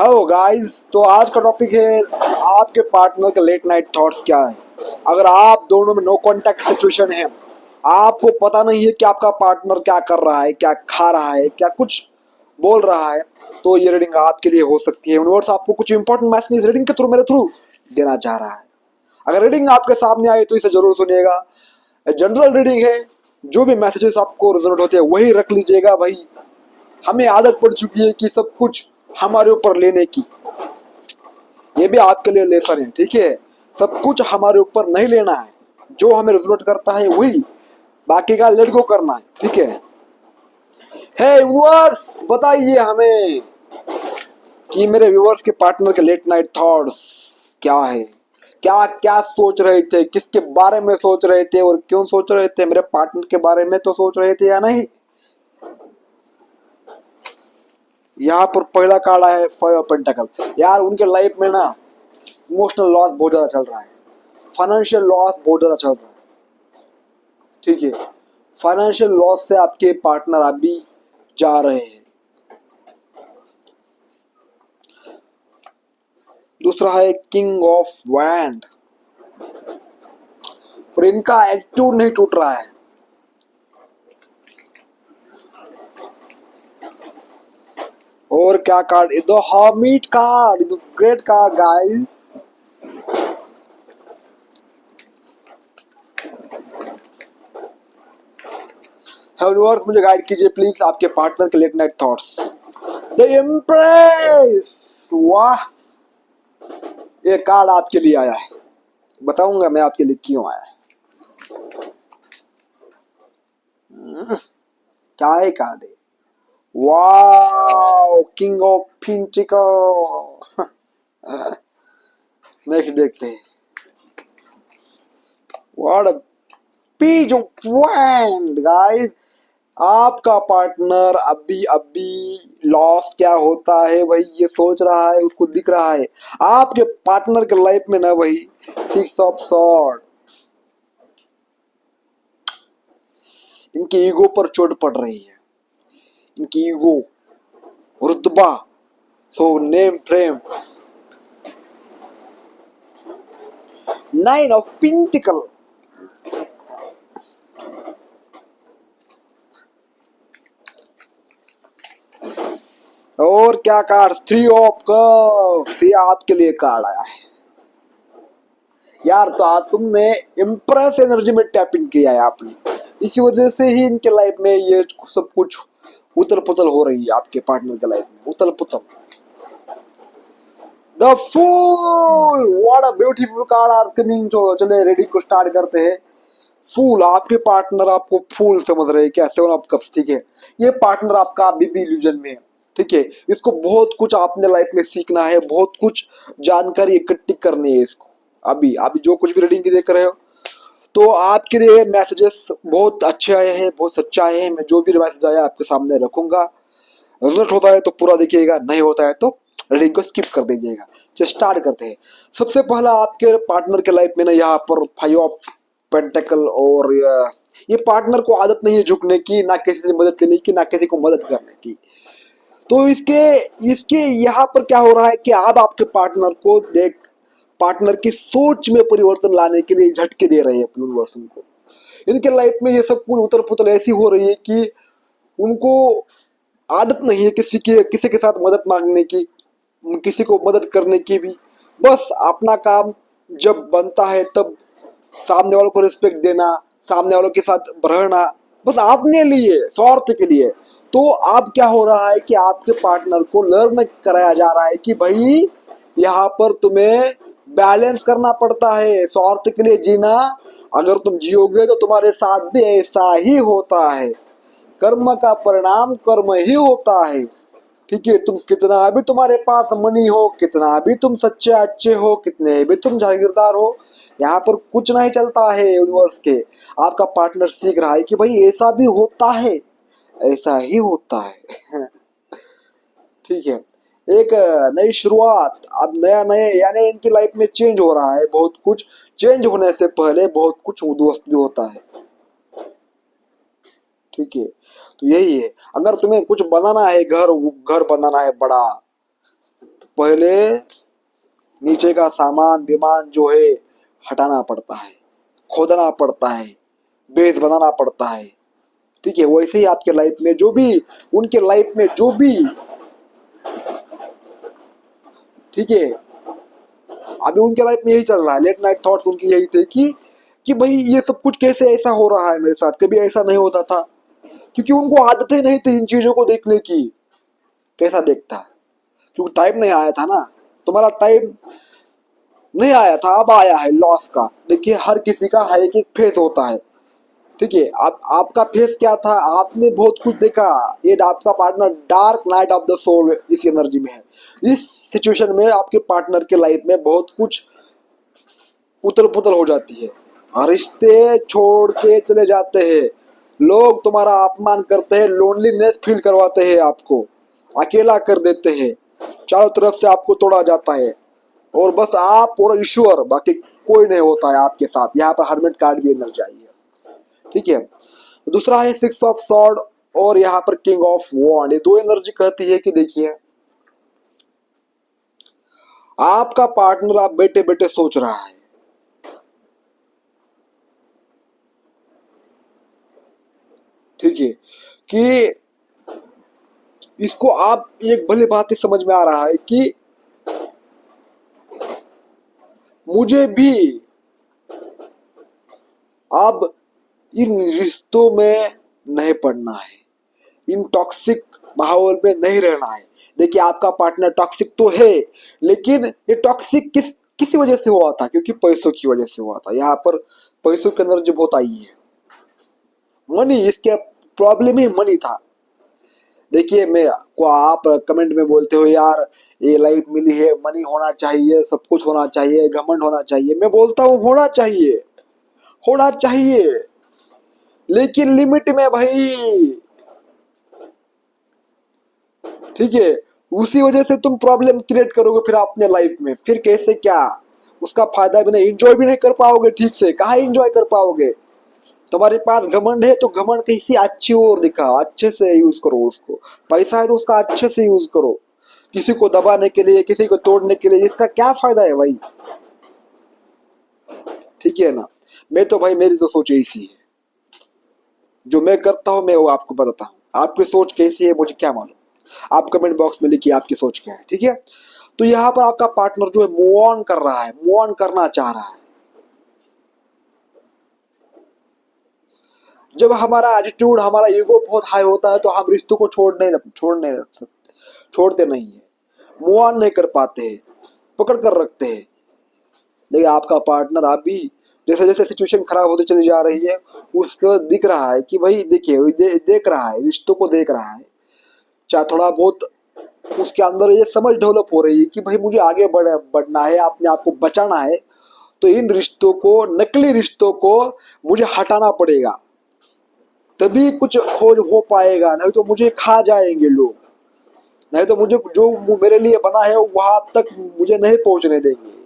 Hello guys, तो आज का टॉपिक है आपके पार्टनर के लेट नाइट थॉट्स क्या है। अगर आप दोनों में नो कांटेक्ट सिचुएशन है, आपको पता नहीं है कि आपका पार्टनर क्या कर रहा है, क्या खा रहा है, क्या कुछ बोल रहा है, तो ये रीडिंग आपके लिए हो सकती है। यूनिवर्स आपको कुछ इंपॉर्टेंट मैसेज इस रीडिंग के थ्रू मेरे थ्रू देना चाह रहा है। अगर रीडिंग आपके सामने आए तो इसे जरूर सुनिएगा। जनरल रीडिंग है, जो भी मैसेजेस आपको रिजोनेट होते हैं वही रख लीजिएगा। भाई, हमें आदत पड़ चुकी है कि सब कुछ हमारे ऊपर लेने की। ये भी आपके लिए लेसन है, ठीक है। सब कुछ हमारे ऊपर नहीं लेना है, जो हमें रिजोनेट करता है वही, बाकी का लेट गो करना है, ठीक है। हे यूनिवर्स, बताइए हमें कि मेरे व्यूअर्स के पार्टनर के लेट नाइट थॉट्स क्या है। क्या क्या सोच रहे थे, किसके बारे में सोच रहे थे और क्यों सोच रहे थे। मेरे पार्टनर के बारे में तो सोच रहे थे या नहीं। यहाँ पर पहला कार्ड आया है फाइव ऑफ पेंटिकल। यार, उनके लाइफ में ना इमोशनल लॉस बहुत ज्यादा चल रहा है, फाइनेंशियल लॉस बहुत ज्यादा चल रहा है, ठीक है। फाइनेंशियल लॉस से आपके पार्टनर अभी जा रहे हैं। दूसरा है किंग ऑफ वैंड, और इनका एटीट्यूड नहीं टूट रहा है। और क्या card, the hermit card, great card guys. Universe मुझे गाइड कीजिए प्लीज, आपके पार्टनर के late night thoughts. The empress, वाह, ये कार्ड आपके लिए आया है। बताऊंगा मैं आपके लिए क्यों आया है। क्या है कार्ड है, wow, king of pentacle. Next देखते हैं। What a page of wand guys. आपका पार्टनर अभी अभी लॉस क्या होता है भाई ये सोच रहा है, उसको दिख रहा है। आपके पार्टनर के लाइफ में ना भाई सिक्स ऑफ सॉर्ड, इनकी ईगो पर चोट पड़ रही है। इनकी ईगो, रुतबा, so name frame. Nine of pentacle, और क्या कार्ड, थ्री ऑफ कप्स, ये आपके लिए कार्ड आया है। यार, तो आज तुमने इम्प्रेस एनर्जी में टैप इन किया है आपने, इसी वजह से ही इनके लाइफ में ये सब कुछ उथल पुथल हो रही है। आपके पार्टनर के लाइफ में उथल पुथल। The fool, what a beautiful card are coming. तो चले रीडिंग को स्टार्ट करते हैं। फूल, आपके पार्टनर आपको फूल समझ रहे हैं क्या, सेवन ऑफ कप्स, ठीक है। ये पार्टनर आपका अभी भी इल्यूजन में है, ठीक है। इसको बहुत कुछ आपने लाइफ में सीखना है, बहुत कुछ जानकारी इकट्ठी करनी है इसको। अभी अभी जो कुछ भी रीडिंग देख रहे हो, तो आपके लिए मैसेजेस बहुत अच्छे आए हैं, बहुत सच्चे आए हैं। मैं जो भी मैसेज आया आपके सामने रखूंगा। रिजल्ट होता है तो पूरा देखिएगा, नहीं होता है तो रीडिंग को स्किप कर दीजिएगा। चलिए स्टार्ट करते हैं। सबसे पहला आपके पार्टनर के लाइफ में ना यहाँ पर फाइव ऑफ पेंटिकल, और ये पार्टनर को आदत नहीं है झुकने की, ना किसी से मदद लेने की, ना किसी को मदद करने की। तो इसके इसके यहाँ पर क्या हो रहा है कि आप आपके पार्टनर को देख, पार्टनर की सोच में परिवर्तन लाने के लिए झटके दे रहे हैं अपने यूनिवर्स को। इनके लाइफ में ये सब कुछ उतर पुतल ऐसी हो रही है कि उनको आदत नहीं है किसी के साथ मदद मांगने की, किसी को मदद करने की भी। बस अपना काम जब बनता है तब सामने वालों को रिस्पेक्ट देना, सामने वालों के साथ रहना, बस अपने लिए, स्वार्थ के लिए। तो अब क्या हो रहा है कि आपके पार्टनर को लर्न कराया जा रहा है कि भाई यहाँ पर तुम्हें बैलेंस करना पड़ता है, स्वार्थ के लिए जीना। अगर तुम जियोगे तो तुम्हारे साथ भी ऐसा ही होता है। कर्म का परिणाम कर्म ही होता है, ठीक है। तुम कितना भी तुम्हारे पास मनी हो, कितना भी तुम सच्चे अच्छे हो, कितने भी तुम जागीरदार हो, यहाँ पर कुछ नहीं चलता है यूनिवर्स के। आपका पार्टनर सीख रहा है कि भाई ऐसा भी होता है, ऐसा ही होता है। ठीक है। एक नई शुरुआत, अब नया नए यानी इनकी लाइफ में चेंज हो रहा है। बहुत कुछ चेंज होने से पहले बहुत कुछ उद्ध्वस्त भी होता है, ठीक है। तो यही है, अगर तुम्हें कुछ बनाना है, घर घर बनाना है बड़ा, पहले नीचे का सामान विमान जो है हटाना पड़ता है, खोदना पड़ता है, बेस बनाना पड़ता है। ठीक है, वैसे ही आपके लाइफ में जो भी, उनके लाइफ में जो भी, ठीक है, अभी उनके लाइफ में यही चल रहा है। लेट नाइट थॉट्स उनकी यही थे कि भाई ये सब कुछ कैसे ऐसा हो रहा है मेरे साथ, कभी ऐसा नहीं होता था। क्योंकि उनको आदत ही नहीं थी इन चीजों को देखने की। कैसा देखता, क्योंकि टाइम नहीं आया था ना, तुम्हारा टाइम नहीं आया था, अब आया है लॉस का। देखिए हर किसी का हर एक फेस होता है। ठीक है, आपका फेस क्या था, आपने बहुत कुछ देखा। ये आपका partner dark night of the soul इस एनर्जी में है। इस सिचुएशन में आपके पार्टनर के लाइफ में बहुत कुछ उथल पुथल हो जाती है, रिश्ते छोड़ के चले जाते हैं, लोग तुम्हारा अपमान करते हैं, लोनलीनेस फील करवाते हैं, आपको अकेला कर देते हैं, चारों तरफ से आपको तोड़ा जाता है, और बस आप और ईश्वर, बाकी कोई नहीं होता है आपके साथ। यहाँ पर हर्मिट कार्ड भी एनर्जी आई है। ठीक है, दूसरा है सिक्स ऑफ सॉर्ड और यहाँ पर किंग ऑफ वॉन्ड। ये दो एनर्जी कहती है कि देखिए आपका पार्टनर आप बैठे बैठे सोच रहा है, ठीक है, कि इसको आप एक भली बात समझ में आ रहा है कि मुझे भी अब इन रिश्तों में नहीं पड़ना है, इन टॉक्सिक माहौल में नहीं रहना है। देखिए आपका पार्टनर टॉक्सिक तो है, लेकिन ये टॉक्सिक किसी वजह से हुआ था, क्योंकि पैसों की वजह से हुआ था। यहाँ पर पैसों के अंदर जो बहुत आई है, मनी, इसके प्रॉब्लम ही मनी था। देखिए मैं को आप कमेंट में बोलते हो यार ये लाइफ मिली है, मनी होना चाहिए, सब कुछ होना चाहिए, घमंड होना चाहिए। मैं बोलता हूँ होना चाहिए, होना चाहिए, लेकिन लिमिट में भाई। ठीक है, उसी वजह से तुम प्रॉब्लम क्रिएट करोगे फिर अपने लाइफ में, फिर कैसे क्या, उसका फायदा भी नहीं, एंजॉय भी नहीं कर पाओगे ठीक से। कहाँ एंजॉय कर पाओगे, तुम्हारे पास घमंड है तो घमंड किसी अच्छी ओर दिखाओ, अच्छे से यूज करो उसको। पैसा है तो उसका अच्छे से यूज करो, किसी को दबाने के लिए, किसी को तोड़ने के लिए, इसका क्या फायदा है भाई। ठीक है ना, मैं तो भाई मेरी तो सोच ऐसी है, जो मैं करता हूँ मैं वो आपको बताता हूँ। आपकी सोच कैसी है मुझे क्या मालूम, आप कमेंट बॉक्स में लिखिए आपकी सोच क्या है। ठीक है, तो यहाँ पर आपका पार्टनर जो है मूव ऑन कर रहा है, मूव ऑन करना चाह रहा है। जब हमारा एटीट्यूड, हमारा ईगो बहुत हाई होता है तो हम रिश्तों को छोड़ते नहीं है, मूव ऑन नहीं कर पाते हैं, पकड़ कर रखते हैं। देखिए आपका पार्टनर अभी जैसे जैसे सिचुएशन खराब होती चली जा रही है, उसको दिख रहा है कि भाई देखिए देख रहा है, रिश्तों को देख रहा है, चाहे थोड़ा बहुत उसके अंदर ये समझ डेवलप हो रही है कि भाई मुझे आगे बढ़ना है, अपने आप को बचाना है, तो इन रिश्तों को, नकली रिश्तों को मुझे हटाना पड़ेगा, तभी कुछ खोज हो पाएगा, नहीं तो मुझे खा जाएंगे लोग, नहीं तो मुझे जो मेरे लिए बना है वहां तक मुझे नहीं पहुंचने देंगे।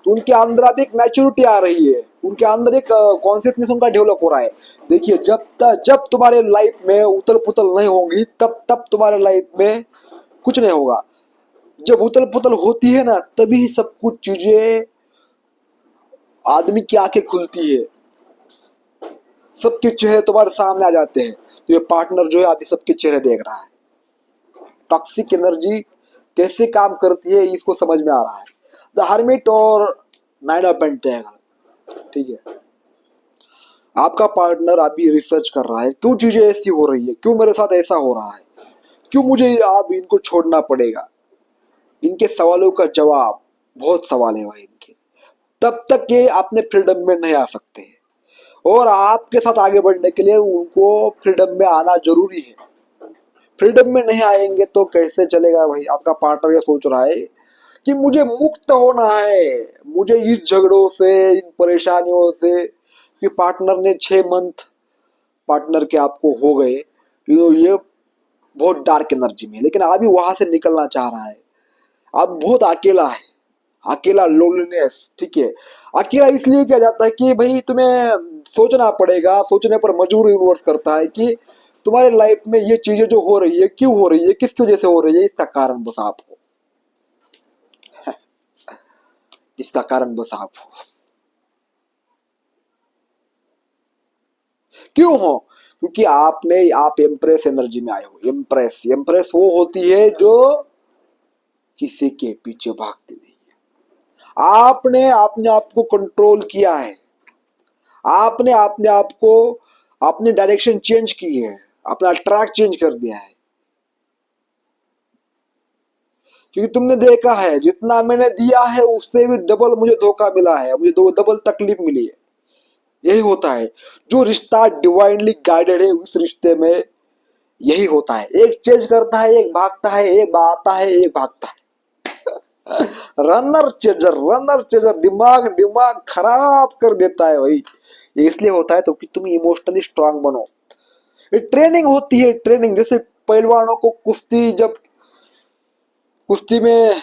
तो उनके अंदर अब एक मैच्योरिटी आ रही है, उनके अंदर एक कॉन्शियसनेस उनका डेवलप हो रहा है। देखिए जब तुम्हारे लाइफ में उथल पुथल नहीं होगी, तब तुम्हारे लाइफ में कुछ नहीं होगा। जब उथल पुथल होती है ना, तभी सब कुछ चीजें, आदमी की आंखें खुलती है, सबके चेहरे तुम्हारे सामने आ जाते हैं। तो ये पार्टनर जो है अभी सबके चेहरे देख रहा है, टॉक्सिक एनर्जी कैसे काम करती है इसको समझ में आ रहा है। द हर्मिट और नाइन ऑफ पेंटेकल। ठीक है, आपका पार्टनर अभी रिसर्च कर रहा है, क्यों चीजें ऐसी हो रही है, क्यों मेरे साथ ऐसा हो रहा है, क्यों मुझे आप इनको छोड़ना पड़ेगा। इनके सवालों का जवाब, बहुत सवाल है भाई इनके, तब तक ये अपने फ्रीडम में नहीं आ सकते, और आपके साथ आगे बढ़ने के लिए उनको फ्रीडम में आना जरूरी है। फ्रीडम में नहीं आएंगे तो कैसे चलेगा भाई। आपका पार्टनर ये सोच रहा है कि मुझे मुक्त होना है, मुझे इस झगड़ों से, इन परेशानियों से, कि पार्टनर ने 6 मंथ पार्टनर के आपको हो गए, ये बहुत डार्क एनर्जी में, लेकिन अभी वहां से निकलना चाह रहा है। अब बहुत अकेला है, अकेला, लोनलीनेस। ठीक है, अकेला इसलिए किया जाता है कि भाई तुम्हें सोचना पड़ेगा, सोचने पर मजबूर यूनिवर्स करता है कि तुम्हारे लाइफ में ये चीजें जो हो रही है, क्यों हो रही है, किसकी वजह से हो रही है, इसका कारण बस आप हो। इसका कारण बस आप हो। क्यों हो? क्योंकि आप एम्प्रेस एनर्जी में आए हो। एम्प्रेस एम्प्रेस वो होती है जो किसी के पीछे भागती नहीं है। आपने अपने आप को कंट्रोल किया है। आपने अपने आप को अपनी डायरेक्शन चेंज की है, अपना ट्रैक चेंज कर दिया है। क्योंकि तुमने देखा है जितना मैंने दिया है उससे भी डबल मुझे धोखा मिला है, मुझे दो डबल तकलीफ मिली है। यही होता है जो रिश्ता डिवाइनली गाइडेड है, उस रिश्ते में यही होता है। एक चेंज करता है, एक भागता है, एक आता है, एक भागता है। रनर चेजर दिमाग दिमाग खराब कर देता है भाई। ये इसलिए होता है तो कि तुम इमोशनली स्ट्रांग बनो। ये ट्रेनिंग होती है, ट्रेनिंग। जैसे पहलवानों को जब कुश्ती में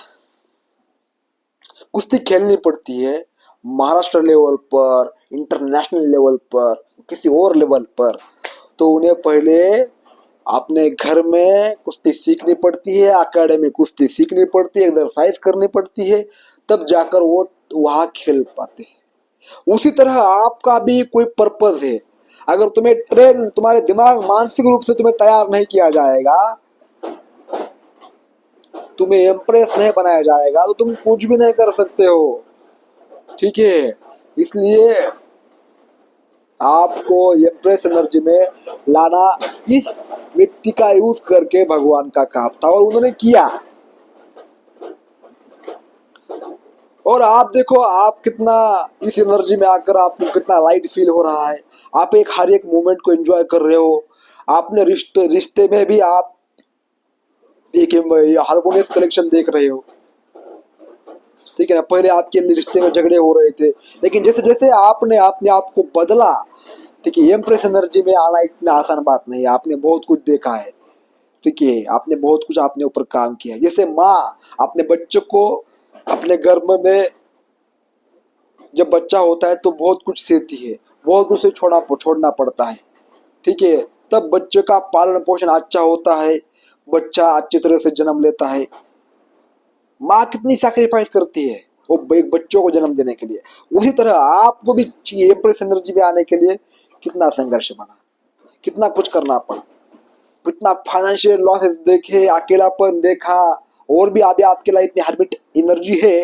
कुश्ती खेलनी पड़ती है, महाराष्ट्र लेवल पर, इंटरनेशनल लेवल पर, किसी और लेवल पर, तो उन्हें पहले अपने घर में कुश्ती सीखनी पड़ती है, अकेडमी कुश्ती सीखनी पड़ती है, एक्सरसाइज करनी पड़ती है, तब जाकर वो वहां खेल पाते हैं। उसी तरह आपका भी कोई पर्पस है। अगर तुम्हारे दिमाग मानसिक रूप से तुम्हें तैयार नहीं किया जाएगा, तुम्हें इम्प्रेस नहीं बनाया जाएगा, तो तुम कुछ भी नहीं कर सकते हो। ठीक है, इसलिए आपको इम्प्रेस एनर्जी में लाना इस व्यक्ति का यूज करके भगवान का काम था, और उन्होंने किया। और आप देखो आप कितना इस एनर्जी में आकर आपको कितना लाइट फील हो रहा है। आप हर एक मोमेंट को एंजॉय कर रहे हो। आपने रिश्ते रिश्ते में भी आप एक हार्मोनियस कनेक्शन देख रहे हो। ठीक है ना, पहले आपके रिश्ते में झगड़े हो रहे थे, लेकिन जैसे जैसे आपने अपने आप को बदला, ठीक है, एम्प्रेस एनर्जी में आना इतना आसान बात नहीं है। आपने बहुत कुछ देखा है, ठीक है, आपने बहुत कुछ अपने ऊपर काम किया है। जैसे माँ अपने बच्चों को अपने गर्भ में जब बच्चा होता है तो बहुत कुछ सहती है, बहुत कुछ छोड़ना पड़ता है। ठीक है, तब बच्चे का पालन पोषण अच्छा होता है, बच्चा अच्छी तरह से जन्म लेता है। माँ कितनी सैक्रिफाइस करती है वो एक बच्चों को जन्म देने के लिए। उसी तरह आपको भी एम्प्रेस एनर्जी में आने के लिए कितना संघर्ष बना, कितना कुछ करना पड़ा, कितना फाइनेंशियल लॉसेस देखे, अकेलापन देखा। और भी अभी आपके लाइफ में हैबिट एनर्जी है,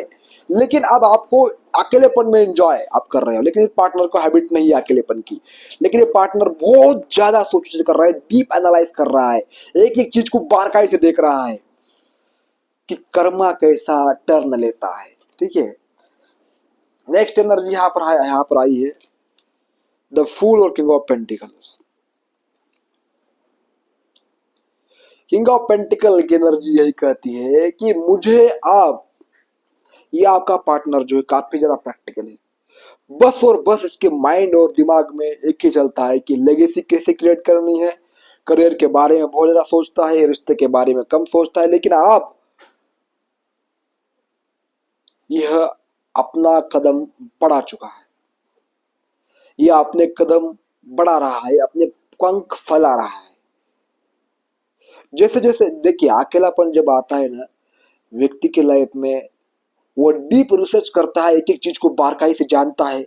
लेकिन अब आपको अकेलेपन में एंजॉय आप कर रहे हो, लेकिन इस पार्टनर को हैबिट नहीं है अकेलेपन की। लेकिन ये पार्टनर बहुत ज्यादा सोच कर रहा है, डीप एनालाइज कर रहा है, एक एक चीज को बारकाई से देख रहा है कि कर्मा कैसा टर्न लेता है। ठीक है, नेक्स्ट एनर्जी यहाँ पर आई है द फूल और king of pentacles. King of pentacle की एनर्जी यही कहती है कि मुझे आप, ये आपका पार्टनर जो है काफी ज्यादा प्रैक्टिकल है। बस और बस इसके माइंड और दिमाग में एक ही चलता है कि लेगेसी कैसे क्रिएट करनी है। करियर के बारे में बहुत ज्यादा सोचता है, रिश्ते के बारे में कम सोचता है। लेकिन आप यह अपना कदम बढ़ा चुका है, यह अपने कदम बढ़ा रहा है, अपने पंख फैला रहा है। जैसे जैसे देखिए अकेलापन जब आता है ना व्यक्ति के लाइफ में, वो डीप रिसर्च करता है, एक एक चीज को बारकाई से जानता है।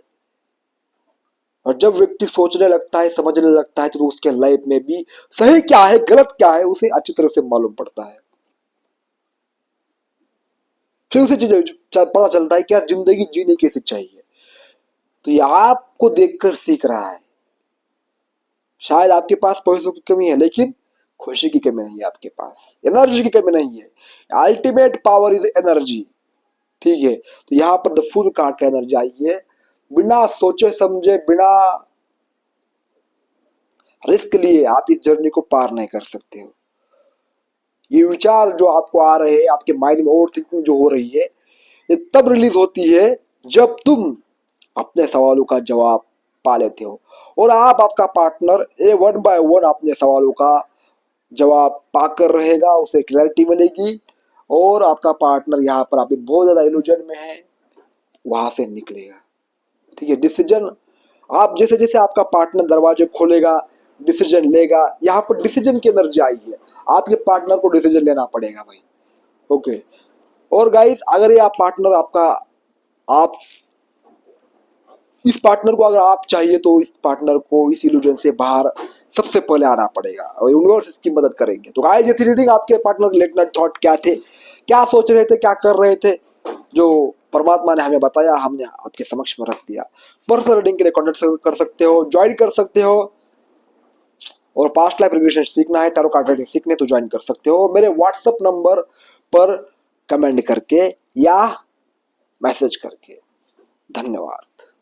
और जब व्यक्ति सोचने लगता है, समझने लगता है, तो उसके लाइफ में भी सही क्या है गलत क्या है उसे अच्छी तरह से मालूम पड़ता है। फिर उसे पता चलता है कि यार जिंदगी जीने कैसे चाहिए। तो ये आपको देखकर सीख रहा है। शायद आपके पास पैसों की कमी है, लेकिन खुशी की कमी नहीं है आपके पास, एनर्जी की कमी नहीं है। Ultimate power is energy. ठीक है, तो यहाँ पर द फुल कार्ड का एनर्जी आई है। बिना सोचे समझे, बिना रिस्क लिए आप इस जर्नी को पार नहीं कर सकते हो। ये विचार जो आपको आ रहे हैं, आपके माइंड में ओवर थिंकिंग जो हो रही है, ये तब रिलीज होती है जब तुम अपने सवालों का जवाब पा लेते हो। और आपका पार्टनर वन बाय वन अपने सवालों का जवाब पाकर रहेगा, उसे क्लैरिटी मिलेगी। और आपका पार्टनर यहाँ पर अभी बहुत ज्यादा इल्यूजन में है, वहां से निकलेगा। ठीक है, डिसीजन आप जैसे जैसे आपका पार्टनर दरवाजे खोलेगा, डिसीजन लेगा। यहाँ पर डिसीजन की एनर्जी आई है, आपके पार्टनर को डिसीजन लेना पड़ेगा भाई। ओके, और गाइस अगर ये आप पार्टनर आपका, आप इस पार्टनर को अगर आप चाहिए तो इस पार्टनर को इस इल्यूजन से बाहर सबसे पहले आना पड़ेगा और यूनिवर्स इसकी मदद करेंगे। तो गाइस ये थी रीडिंग, आपके पार्टनर लेट नाइट थॉट क्या थे, क्या सोच रहे थे, क्या कर रहे थे, जो परमात्मा ने हमें बताया हमने आपके समक्ष में रख दिया। पर्सनल रीडिंग के लिए कॉन्टेक्ट कर सकते हो, ज्वाइन कर सकते हो, और पास्ट लाइफ रिग्रेशन सीखना है, टैरो कार्ड रीडिंग सीखने तो ज्वाइन कर सकते हो मेरे व्हाट्सएप नंबर पर कमेंट करके या मैसेज करके। धन्यवाद।